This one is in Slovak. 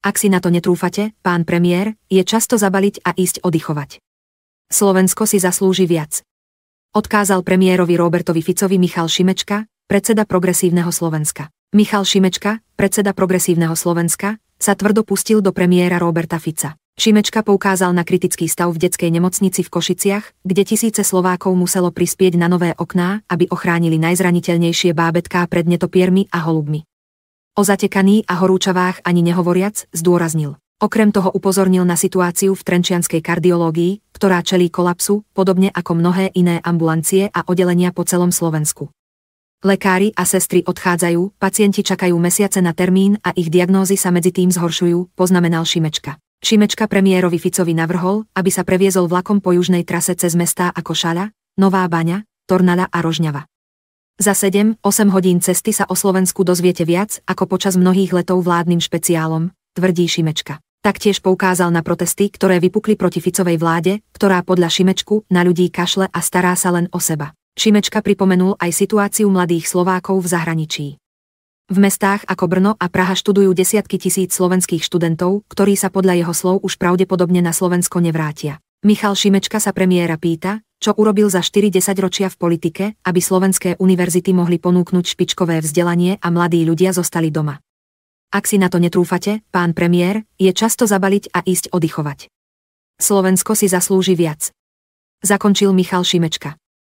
Ak si na to netrúfate, pán premiér, je často zabaliť a ísť oddychovať. Slovensko si zaslúži viac. Odkázal premiérovi Robertovi Ficovi Michal Šimečka, predseda Progresívneho Slovenska. Michal Šimečka, predseda Progresívneho Slovenska, sa tvrdo pustil do premiéra Roberta Fica. Šimečka poukázal na kritický stav v detskej nemocnici v Košiciach, kde tisíce Slovákov muselo prispieť na nové okná, aby ochránili najzraniteľnejšie bábätká pred netopiermi a holubmi. O zatekaní a horúčavách ani nehovoriac, zdôraznil. Okrem toho upozornil na situáciu v trenčianskej kardiológii, ktorá čelí kolapsu, podobne ako mnohé iné ambulancie a oddelenia po celom Slovensku. Lekári a sestry odchádzajú, pacienti čakajú mesiace na termín a ich diagnózy sa medzi tým zhoršujú, poznamenal Šimečka. Šimečka premiérovi Ficovi navrhol, aby sa previezol vlakom po južnej trase cez mestá ako Šaľa, Nová Baňa, Tornada a Rožňava. Za 7-8 hodín cesty sa o Slovensku dozviete viac ako počas mnohých letov vládnym špeciálom, tvrdí Šimečka. Taktiež poukázal na protesty, ktoré vypukli proti Ficovej vláde, ktorá podľa Šimečku na ľudí kašle a stará sa len o seba. Šimečka pripomenul aj situáciu mladých Slovákov v zahraničí. V mestách ako Brno a Praha študujú desiatky tisíc slovenských študentov, ktorí sa podľa jeho slov už pravdepodobne na Slovensko nevrátia. Michal Šimečka sa premiéra pýta, čo urobil za 4-10 ročia v politike, aby slovenské univerzity mohli ponúknuť špičkové vzdelanie a mladí ľudia zostali doma. Ak si na to netrúfate, pán premiér, je často zabaliť a ísť oddychovať. Slovensko si zaslúži viac. Zakončil Michal Šimečka.